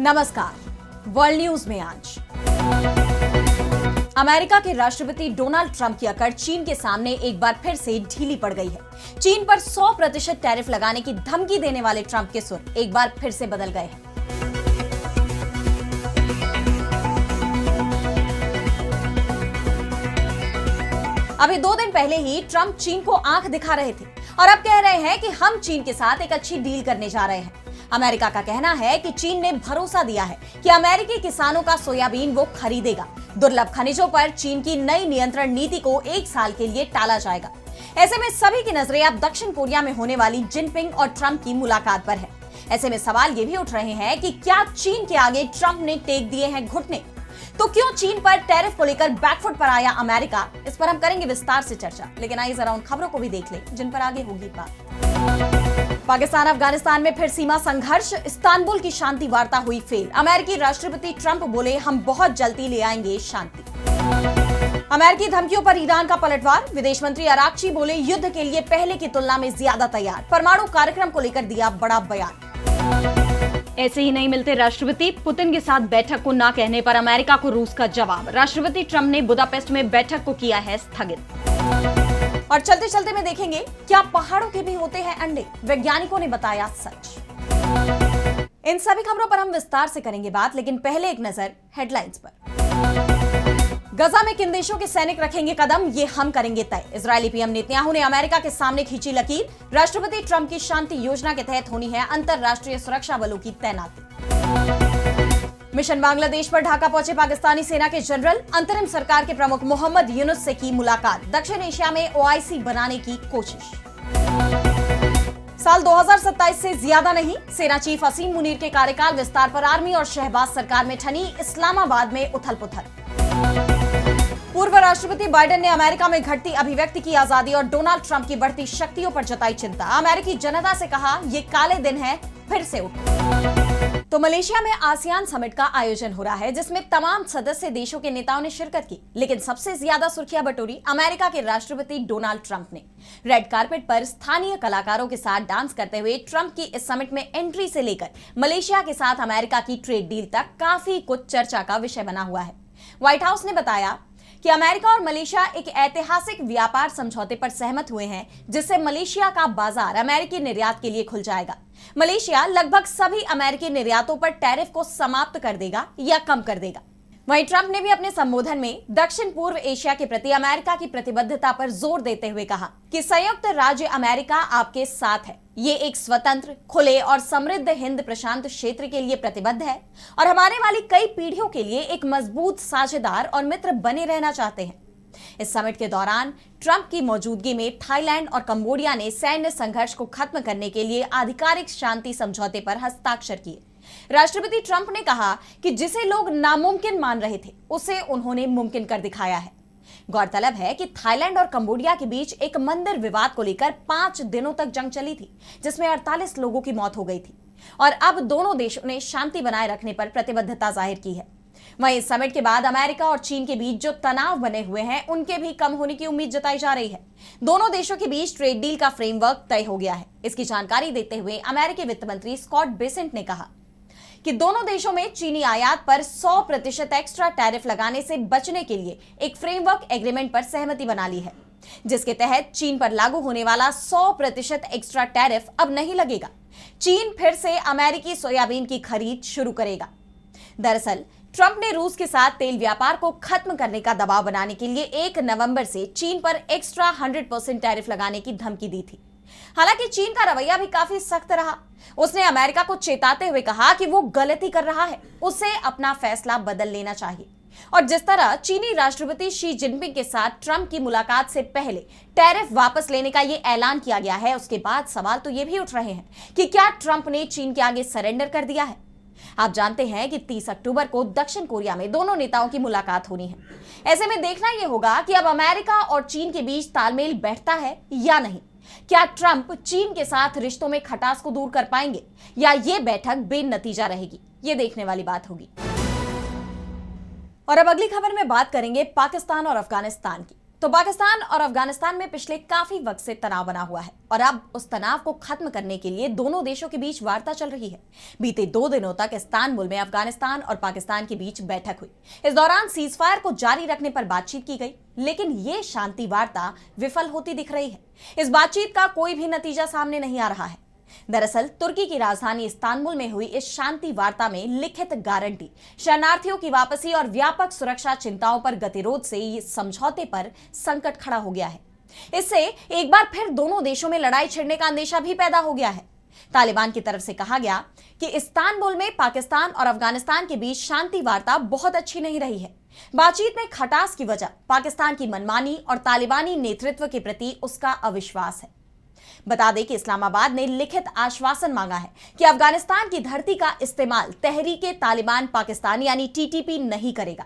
नमस्कार। World news में आज अमेरिका के राष्ट्रपति डोनाल्ड ट्रंप की अकड़ चीन के सामने एक बार फिर से ढीली पड़ गई है। चीन पर 100% टैरिफ लगाने की धमकी देने वाले ट्रंप के सुर एक बार फिर से बदल गए हैं। अभी 2 दिन पहले ही ट्रंप चीन को आंख दिखा रहे थे और अब कह रहे हैं कि हम चीन के साथ एक अच्छी डील करने जा रहे हैं। अमेरिका का कहना है कि चीन ने भरोसा दिया है कि अमेरिकी किसानों का सोयाबीन वो खरीदेगा। दुर्लभ खनिजों पर चीन की नई नियंत्रण नीति को 1 साल के लिए टाला जाएगा। ऐसे में सभी की नजरें अब दक्षिण कोरिया में होने वाली जिनपिंग और ट्रंप की मुलाकात पर है। ऐसे में सवाल ये भी उठ रहे हैं कि क्या चीन के आगे ट्रंप ने टेक दिए हैं घुटने? तो क्यों चीन पर टैरिफ को लेकर बैकफुट पर आया अमेरिका? इस पर हम करेंगे विस्तार से चर्चा, लेकिन आइए जरा उन खबरों को भी देख लें जिन पर आगे होगी बात। पाकिस्तान अफगानिस्तान में फिर सीमा संघर्ष, इस्तांबुल की शांति वार्ता हुई फेल। अमेरिकी राष्ट्रपति ट्रंप बोले हम बहुत जल्दी ले आएंगे शांति। अमेरिकी धमकियों पर ईरान का पलटवार, विदेश मंत्री अराक्ची बोले युद्ध के लिए पहले की तुलना में ज्यादा तैयार। परमाणु कार्यक्रम को लेकर दिया बड़ा बयान। ऐसे ही नहीं मिलते राष्ट्रपति, पुतिन के साथ बैठक को ना कहने पर अमेरिका को रूस का जवाब। राष्ट्रपति ट्रंप ने बुदापेस्ट में बैठक को किया है स्थगित। और चलते चलते में देखेंगे क्या पहाड़ों के भी होते हैं अंडे, वैज्ञानिकों ने बताया सच। इन सभी खबरों पर हम विस्तार से करेंगे बात, लेकिन पहले एक नजर हेडलाइंस पर। गजा में किन देशों के सैनिक रखेंगे कदम, ये हम करेंगे तय। इजरायली पीएम नेतन्याहू ने अमेरिका के सामने खींची लकीर। राष्ट्रपति ट्रंप की शांति योजना के तहत होनी है अंतरराष्ट्रीय सुरक्षा बलों की तैनाती। मिशन बांग्लादेश पर ढाका पहुंचे पाकिस्तानी सेना के जनरल, अंतरिम सरकार के प्रमुख मोहम्मद यूनुस से की मुलाकात। दक्षिण एशिया में ओआईसी बनाने की कोशिश। साल 2027 से ज्यादा नहीं, सेना चीफ असीम मुनीर के कार्यकाल विस्तार पर आर्मी और शहबाज सरकार में ठनी इस्लामाबाद में उथल पुथल। पूर्व राष्ट्रपति बाइडेन ने अमेरिका में घटती अभिव्यक्ति की आजादी और डोनाल्ड ट्रंप की बढ़ती शक्तियों पर जताई चिंता। अमेरिकी जनता से कहा ये काले दिन है, फिर से उठो। तो मलेशिया में आसियान समिट का आयोजन हो रहा है, जिसमें तमाम सदस्य देशों के नेताओं ने शिरकत की, लेकिन सबसे ज्यादा सुर्खियां बटोरी अमेरिका के राष्ट्रपति डोनाल्ड ट्रंप ने। रेड कार्पेट पर स्थानीय कलाकारों के साथ डांस करते हुए ट्रंप की इस समिट में एंट्री से लेकर मलेशिया के साथ अमेरिका की ट्रेड डील तक काफी कुछ चर्चा का विषय बना हुआ है। व्हाइट हाउस ने बताया कि अमेरिका और मलेशिया एक ऐतिहासिक व्यापार समझौते पर सहमत हुए हैं, जिससे मलेशिया का बाजार अमेरिकी निर्यात के लिए खुल जाएगा। मलेशिया लगभग सभी अमेरिकी निर्यातों पर टैरिफ को समाप्त कर देगा या कम कर देगा। वहीं ट्रंप ने भी अपने संबोधन में दक्षिण पूर्व एशिया के प्रति अमेरिका की प्रतिबद्धता पर जोर देते हुए कहा कि संयुक्त राज्य अमेरिका आपके साथ है। ये एक स्वतंत्र, खुले और समृद्ध हिंद प्रशांत क्षेत्र के लिए प्रतिबद्ध है और हमारे वाली कई पीढ़ियों के लिए एक मजबूत साझेदार और मित्र बने रहना चाहते हैं। इस समिट के दौरान ट्रंप की मौजूदगी में थाईलैंड और कंबोडिया ने सैन्य संघर्ष को खत्म करने के लिए आधिकारिक शांति समझौते पर हस्ताक्षर किए। राष्ट्रपति ट्रंप ने कहा कि जिसे लोग नामुमकिन मान रहे थे, उसे उन्होंने मुमकिन कर दिखाया है। गौरतलब है कि थाईलैंड और कंबोडिया के बीच एक मंदिर विवाद को लेकर 5 दिनों तक जंग चली थी, जिसमें 48 लोगों की मौत हो गई थी और अब दोनों देशों ने शांति बनाए रखने पर प्रतिबद्धता जाहिर की है। वहीं इस समिट के बाद अमेरिका और चीन के बीच जो तनाव बने हुए हैं, उनके भी कम होने की उम्मीद जताई जा रही है। दोनों देशों के बीच ट्रेड डील का फ्रेमवर्क तय हो गया है। इसकी जानकारी देते हुए अमेरिकी वित्त मंत्री स्कॉट बेसेंट ने कहा कि दोनों देशों में चीनी आयात पर 100% एक्स्ट्रा टैरिफ लगाने से बचने के लिए एक फ्रेमवर्क एग्रीमेंट पर सहमति बना ली है, जिसके तहत चीन पर लागू होने वाला 100% एक्स्ट्रा टैरिफ अब नहीं लगेगा। चीन फिर से अमेरिकी सोयाबीन की खरीद शुरू करेगा। दरअसल ट्रंप ने रूस के साथ तेल व्यापार को खत्म करने का दबाव बनाने के लिए 1 नवंबर से चीन पर एक्स्ट्रा 100% टैरिफ लगाने की धमकी दी थी। हालांकि चीन का रवैया भी काफी सख्त रहा। उसने अमेरिका को चेताते हुए कहा कि वो गलती कर रहा है, उसे अपना फैसला बदल लेना चाहिए। और जिस तरह चीनी राष्ट्रपति शी जिनपिंग के साथ ट्रंप की मुलाकात से पहले टैरिफ वापस लेने का ये ऐलान किया गया है, उसके बाद सवाल तो ये भी उठ रहे हैं कि क्या ट्रंप ने चीन के आगे सरेंडर कर दिया है। आप जानते हैं कि 30 अक्टूबर को दक्षिण कोरिया में दोनों नेताओं की मुलाकात होनी है। ऐसे में देखना यह होगा कि अब अमेरिका और चीन के बीच तालमेल बैठता है या नहीं। क्या ट्रंप चीन के साथ रिश्तों में खटास को दूर कर पाएंगे या ये बैठक बेनतीजा रहेगी, ये देखने वाली बात होगी। और अब अगली खबर में बात करेंगे पाकिस्तान और अफगानिस्तान की। तो पाकिस्तान और अफगानिस्तान में पिछले काफी वक्त से तनाव बना हुआ है और अब उस तनाव को खत्म करने के लिए दोनों देशों के बीच वार्ता चल रही है। बीते 2 दिनों तक इस्तांबुल में अफगानिस्तान और पाकिस्तान के बीच बैठक हुई। इस दौरान सीजफायर को जारी रखने पर बातचीत की गई, लेकिन ये शांति वार्ता विफल होती दिख रही है। इस बातचीत का कोई भी नतीजा सामने नहीं आ रहा है। दरअसल तुर्की की राजधानी इस्तांबुल में हुई इस शांति वार्ता में लिखित गारंटी, शरणार्थियों की वापसी और व्यापक सुरक्षा चिंताओं पर गतिरोध से इस समझौते पर संकट खड़ा हो गया है। इससे एक बार फिर दोनों देशों में लड़ाई छिड़ने का अंदेशा भी पैदा हो गया है। तालिबान की तरफ से कहा गया कि इस्तांबुल में पाकिस्तान और अफगानिस्तान के बीच शांति वार्ता बहुत अच्छी नहीं रही है। बातचीत में खटास की वजह पाकिस्तान की मनमानी और तालिबानी नेतृत्व के प्रति उसका अविश्वास है। बता दें कि इस्लामाबाद ने लिखित आश्वासन मांगा है कि अफगानिस्तान की धरती का इस्तेमाल तहरीके तालिबान पाकिस्तान यानी टीटीपी नहीं करेगा,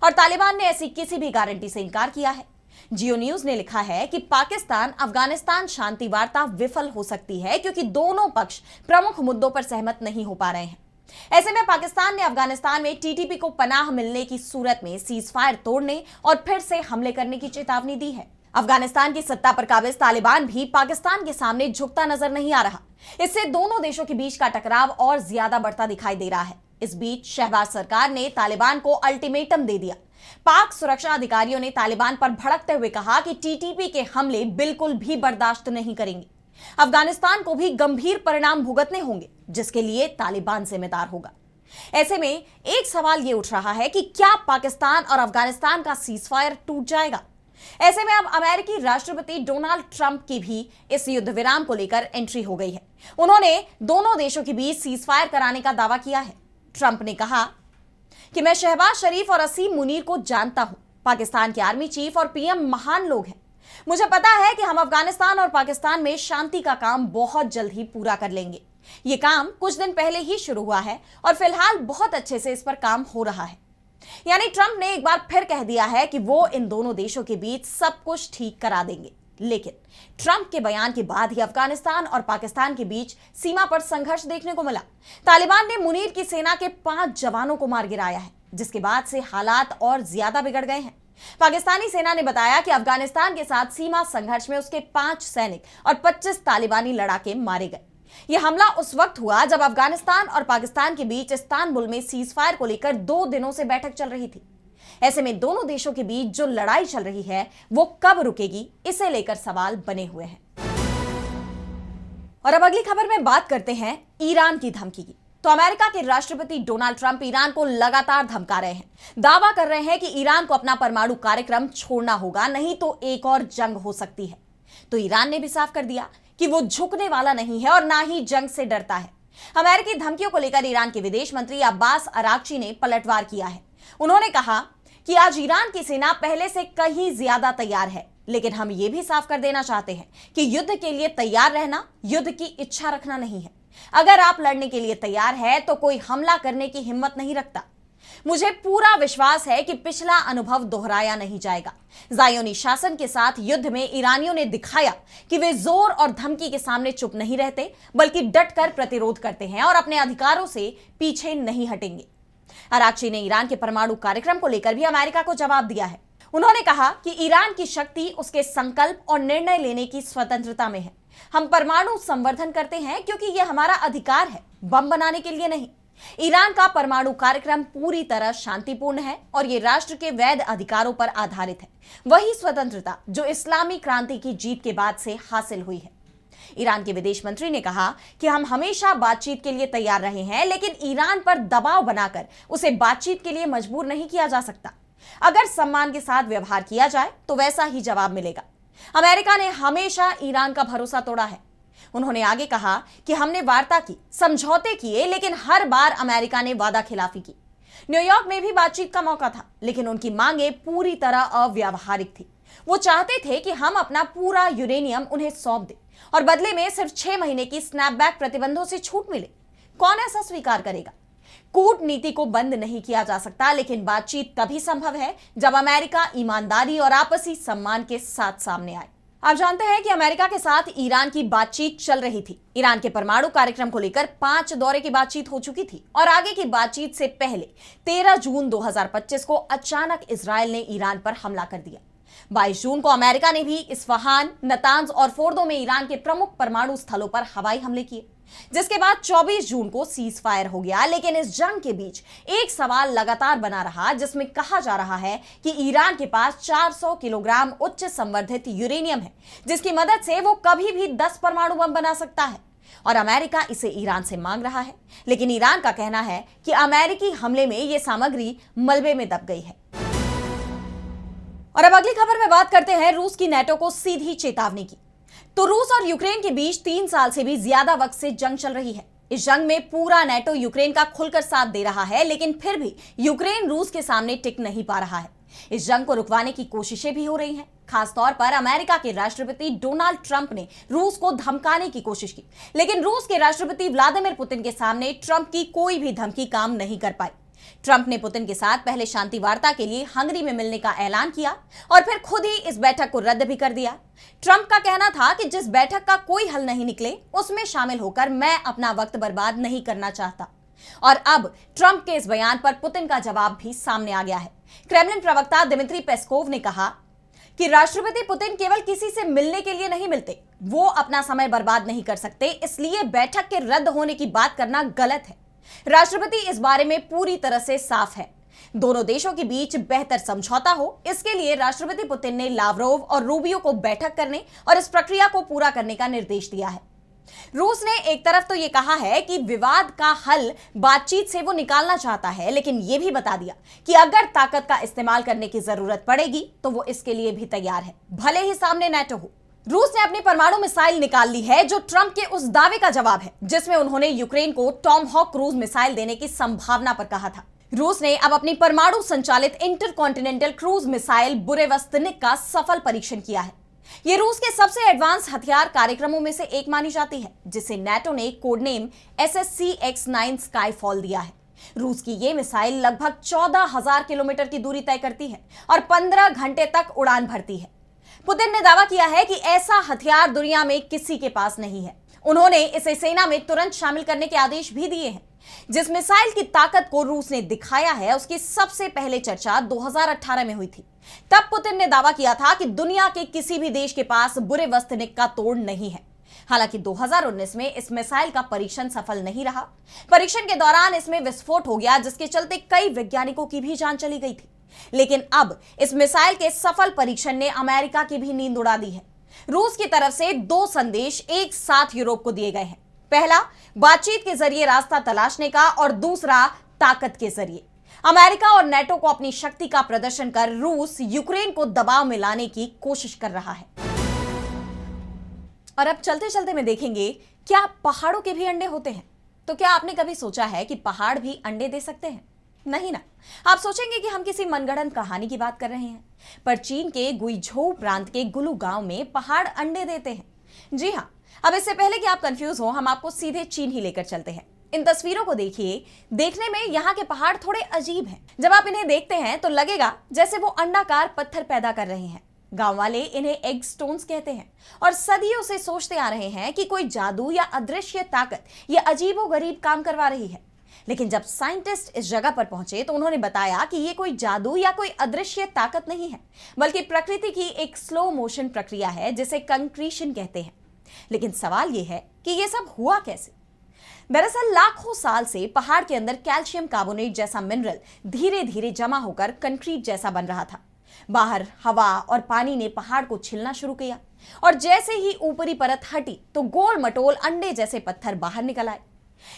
और तालिबान ने ऐसी किसी भी गारंटी से इनकार किया है। जियो न्यूज ने लिखा है कि पाकिस्तान अफगानिस्तान शांति वार्ता विफल हो सकती है क्योंकि दोनों पक्ष प्रमुख मुद्दों पर सहमत नहीं हो पा रहे हैं। ऐसे में पाकिस्तान ने अफगानिस्तान में टीटीपी को पनाह मिलने की सूरत में सीजफायर तोड़ने और फिर से हमले करने की चेतावनी दी है। अफगानिस्तान की सत्ता पर काबिज तालिबान भी पाकिस्तान के सामने झुकता नजर नहीं आ रहा। इससे दोनों देशों के बीच का टकराव और ज्यादा बढ़ता दिखाई दे रहा है। इस बीच शहबाज सरकार ने तालिबान को अल्टीमेटम दे दिया। पाक सुरक्षा अधिकारियों ने तालिबान पर भड़कते हुए कहा कि टीटीपी के हमले बिल्कुल भी बर्दाश्त नहीं करेंगे। अफगानिस्तान को भी गंभीर परिणाम भुगतने होंगे, जिसके लिए तालिबान जिम्मेदार होगा। ऐसे में एक सवाल यह उठ रहा है कि क्या पाकिस्तान और अफगानिस्तान का सीजफायर टूट जाएगा? ऐसे में अब अमेरिकी राष्ट्रपति डोनाल्ड ट्रंप की भी इस युद्ध विराम को लेकर एंट्री हो गई है। उन्होंने दोनों देशों के बीच सीजफायर कराने का दावा किया है। ट्रंप ने कहा कि मैं शहबाज शरीफ और असीम मुनीर को जानता हूं। पाकिस्तान के आर्मी चीफ और पीएम महान लोग हैं। मुझे पता है कि हम अफगानिस्तान और पाकिस्तान में शांति का काम बहुत जल्द ही पूरा कर लेंगे। यह काम कुछ दिन पहले ही शुरू हुआ है और फिलहाल बहुत अच्छे से इस पर काम हो रहा है। यानी ट्रंप ने एक बार फिर कह दिया है कि वो इन दोनों देशों के बीच सब कुछ ठीक करा देंगे। लेकिन ट्रंप के बयान के बाद ही अफगानिस्तान और पाकिस्तान के बीच सीमा पर संघर्ष देखने को मिला। तालिबान ने मुनीर की सेना के 5 जवानों को मार गिराया है, जिसके बाद से हालात और ज्यादा बिगड़ गए हैं। पाकिस्तानी सेना ने बताया कि अफगानिस्तान के साथ सीमा संघर्ष में उसके 5 सैनिक और 25 तालिबानी लड़ाके मारे गए। यह हमला उस वक्त हुआ जब अफगानिस्तान और पाकिस्तान के बीच इस्तांबुल में सीजफायर को लेकर 2 दिनों से बैठक चल रही थी। ऐसे में दोनों देशों के बीच जो लड़ाई चल रही है वो कब रुकेगी, इसे लेकर सवाल बने हुए हैं। और अब अगली खबर में बात करते हैं ईरान की धमकी की। तो अमेरिका के राष्ट्रपति डोनाल्ड ट्रंप ईरान को लगातार धमका रहे हैं। दावा कर रहे हैं कि ईरान को अपना परमाणु कार्यक्रम छोड़ना होगा, नहीं तो एक और जंग हो सकती है। तो ईरान ने भी साफ कर दिया कि वो झुकने वाला नहीं है और ना ही जंग से डरता है। अमेरिकी धमकियों को लेकर ईरान के विदेश मंत्री अब्बास अराक्ची ने पलटवार किया है। उन्होंने कहा कि आज ईरान की सेना पहले से कहीं ज्यादा तैयार है, लेकिन हम ये भी साफ कर देना चाहते हैं कि युद्ध के लिए तैयार रहना युद्ध की इच्छा रखना नहीं है। अगर आप लड़ने के लिए तैयार है तो कोई हमला करने की हिम्मत नहीं रखता। मुझे पूरा विश्वास है कि पिछला अनुभव दोहराया नहीं जाएगा। ज़ायोनी शासन के साथ युद्ध में ईरानियों ने दिखाया कि वे जोर और धमकी के सामने चुप नहीं रहते, बल्कि डटकर प्रतिरोध करते हैं और अपने अधिकारों से पीछे नहीं हटेंगे। अराक्ची ने ईरान के परमाणु कार्यक्रम को लेकर भी अमेरिका को जवाब दिया है। उन्होंने कहा कि ईरान की शक्ति उसके संकल्प और निर्णय लेने की स्वतंत्रता में है। हम परमाणु संवर्धन करते हैं क्योंकि यह हमारा अधिकार है, बम बनाने के लिए नहीं। ईरान का परमाणु कार्यक्रम पूरी तरह शांतिपूर्ण है और यह राष्ट्र के वैध अधिकारों पर आधारित है, वही स्वतंत्रता जो इस्लामी क्रांति की जीत के बाद से हासिल हुई है। ईरान के विदेश मंत्री ने कहा कि हम हमेशा बातचीत के लिए तैयार रहे हैं, लेकिन ईरान पर दबाव बनाकर उसे बातचीत के लिए मजबूर नहीं किया जा सकता। अगर सम्मान के साथ व्यवहार किया जाए तो वैसा ही जवाब मिलेगा। अमेरिका ने हमेशा ईरान का भरोसा तोड़ा है। उन्होंने आगे कहा कि हमने वार्ता की, समझौते किए, लेकिन हर बार अमेरिका ने वादा खिलाफी की। न्यूयॉर्क में भी बातचीत का मौका था, लेकिन उनकी मांगे पूरी तरह अव्यावहारिक थी। वो चाहते थे कि हम अपना पूरा यूरेनियम उन्हें सौंप दें और बदले में सिर्फ 6 महीने की स्नैपबैक प्रतिबंधों से छूट मिले। कौन ऐसा स्वीकार करेगा? कूटनीति को बंद नहीं किया जा सकता, लेकिन बातचीत तभी संभव है जब अमेरिका ईमानदारी और आपसी सम्मान के साथ सामने आए। आप जानते हैं कि अमेरिका के साथ ईरान की बातचीत चल रही थी। ईरान के परमाणु कार्यक्रम को लेकर 5 दौरे की बातचीत हो चुकी थी और आगे की बातचीत से पहले 13 जून 2025 को अचानक इजरायल ने ईरान पर हमला कर दिया। 22 जून को अमेरिका ने भी इस्फहान, नतांज और फोर्दो में ईरान के प्रमुख परमाणु स्थलों पर हवाई हमले किए, जिसके बाद 24 जून को सीज फायर हो गया। लेकिन इस जंग के बीच एक सवाल लगातार बना रहा, जिसमें कहा जा रहा है कि ईरान के पास 400 किलोग्राम उच्च संवर्धित यूरेनियम है, जिसकी मदद से वो कभी भी 10 परमाणु बम बना सकता है और अमेरिका इसे ईरान से मांग रहा है। लेकिन ईरान का कहना है कि अमेरिकी हमले में यह सामग्री मलबे में दब गई है। और अब अगली खबर में बात करते हैं रूस की नेटो को सीधी चेतावनी की। तो रूस और यूक्रेन के बीच 3 साल से भी ज्यादा वक्त से जंग चल रही है। इस जंग में पूरा नेटो यूक्रेन का खुलकर साथ दे रहा है, लेकिन फिर भी यूक्रेन रूस के सामने टिक नहीं पा रहा है। इस जंग को रुकवाने की कोशिशें भी हो रही हैं। खासतौर पर अमेरिका के राष्ट्रपति डोनाल्ड ट्रंप ने रूस को धमकाने की कोशिश की, लेकिन रूस के राष्ट्रपति व्लादिमीर पुतिन के सामने ट्रंप की कोई भी धमकी काम नहीं कर पाई। ट्रंप ने पुतिन के साथ पहले शांति वार्ता के लिए हंगरी में मिलने का ऐलान किया और फिर खुद ही इस बैठक को रद्द भी कर दिया। ट्रंप का कहना था कि जिस बैठक का कोई हल नहीं निकले उसमें शामिल होकर मैं अपना वक्त बर्बाद नहीं करना चाहता। और अब ट्रंप के इस बयान पर पुतिन का जवाब भी सामने आ गया है। क्रेमलिन प्रवक्ता दिमित्री पेस्कोव ने कहा कि राष्ट्रपति पुतिन केवल किसी से मिलने के लिए नहीं मिलते, वो अपना समय बर्बाद नहीं कर सकते, इसलिए बैठक के रद्द होने की बात करना गलत है। राष्ट्रपति इस बारे में पूरी तरह से साफ है। दोनों देशों के बीच बेहतर समझौता हो, इसके लिए राष्ट्रपति पुतिन ने लावरोव और रूबियो को बैठक करने और इस प्रक्रिया को पूरा करने का निर्देश दिया है। रूस ने एक तरफ तो यह कहा है कि विवाद का हल बातचीत से वो निकालना चाहता है, लेकिन यह भी बता दिया कि अगर ताकत का इस्तेमाल करने की जरूरत पड़ेगी तो वो इसके लिए भी तैयार है, भले ही सामने नेटो हो। रूस ने अपनी परमाणु मिसाइल निकाल ली है, जो ट्रंप के उस दावे का जवाब है जिसमें उन्होंने यूक्रेन को टॉमहॉक क्रूज मिसाइल देने की संभावना पर कहा था। रूस ने अब अपनी परमाणु संचालित इंटरकॉन्टिनेंटल क्रूज मिसाइल बुरेवस्तनिक का सफल परीक्षण किया है। यह रूस के सबसे एडवांस हथियार कार्यक्रमों में से एक मानी जाती है, जिसे नाटो ने कोड नेम SSC-X9 स्काईफॉल दिया है। रूस की यह मिसाइल लगभग 14,000 किलोमीटर की दूरी तय करती है और 15 घंटे तक उड़ान भरती है। पुतिन ने दावा किया है कि ऐसा हथियार दुनिया में किसी के पास नहीं है। उन्होंने इसे सेना में तुरंत शामिल करने के आदेश भी दिए हैं। जिस मिसाइल की ताकत को रूस ने दिखाया है, उसकी सबसे पहले चर्चा 2018 में हुई थी। तब पुतिन ने दावा किया था कि दुनिया के किसी भी देश के पास बुरेवस्तनिक का तोड़ नहीं है। हालांकि 2019 में इस मिसाइल का परीक्षण सफल नहीं रहा। परीक्षण के दौरान इसमें विस्फोट हो गया, जिसके चलते कई वैज्ञानिकों की भी जान चली गई थी। लेकिन अब इस मिसाइल के सफल परीक्षण ने अमेरिका की भी नींद उड़ा दी है। रूस की तरफ से 2 संदेश एक साथ यूरोप को दिए गए हैं। पहला, बातचीत के जरिए रास्ता तलाशने का, और दूसरा, ताकत के जरिए। अमेरिका और नेटो को अपनी शक्ति का प्रदर्शन कर रूस यूक्रेन को दबाव में लाने की कोशिश कर रहा है। और अब चलते चलते में देखेंगे, क्या पहाड़ों के भी अंडे होते हैं? तो क्या आपने कभी सोचा है कि पहाड़ भी अंडे दे सकते हैं? नहीं ना। आप सोचेंगे कि हम किसी मनगढ़ंत कहानी की बात कर रहे हैं, पर चीन के गुइझोउ प्रांत के गुलू गांव में पहाड़ अंडे देते हैं। जी हाँ, अब इससे पहले कि आप कंफ्यूज हो, हम आपको सीधे चीन ही लेकर चलते हैं। इन तस्वीरों को देखिए। देखने में यहाँ के पहाड़ थोड़े अजीब हैं। जब आप इन्हें देखते हैं तो लगेगा जैसे वो अंडाकार पत्थर पैदा कर रहे हैं। गांव वाले इन्हें एग स्टोन्स कहते हैं और सदियों से सोचते आ रहे हैं कि कोई जादू या अदृश्य ताकत ये अजीबोगरीब काम करवा रही है। लेकिन जब साइंटिस्ट इस जगह पर पहुंचे तो उन्होंने बताया कि ये कोई जादू या कोई अदृश्य ताकत नहीं है, बल्कि प्रकृति की एक स्लो मोशन प्रक्रिया है जिसे कंक्रीशन कहते हैं। लेकिन सवाल यह है कि यह सब हुआ कैसे? दरअसल लाखों साल से पहाड़ के अंदर कैल्शियम कार्बोनेट जैसा मिनरल धीरे धीरे जमा होकर कंक्रीट जैसा बन रहा था। बाहर हवा और पानी ने पहाड़ को छिलना शुरू किया और जैसे ही ऊपरी परत हटी तो गोल मटोल अंडे जैसे पत्थर बाहर निकल आए।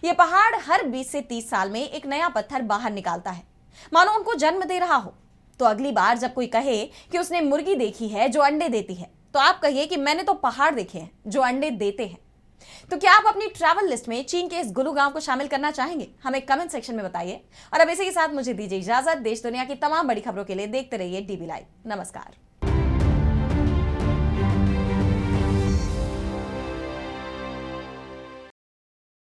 यह पहाड़ हर 20 से 30 साल में एक नया पत्थर बाहर निकालता है, मानो उनको जन्म दे रहा हो। तो अगली बार जब कोई कहे कि उसने मुर्गी देखी है जो अंडे देती है, तो आप कहिए कि मैंने तो पहाड़ देखे हैं जो अंडे देते हैं। तो क्या आप अपनी ट्रैवल लिस्ट में चीन के इस गुलू गांव को शामिल करना चाहेंगे? हमें कमेंट सेक्शन में बताइए। और अब इसी के साथ मुझे दीजिए इजाजत। देश दुनिया की तमाम बड़ी खबरों के लिए देखते रहिए DB लाइव। नमस्कार।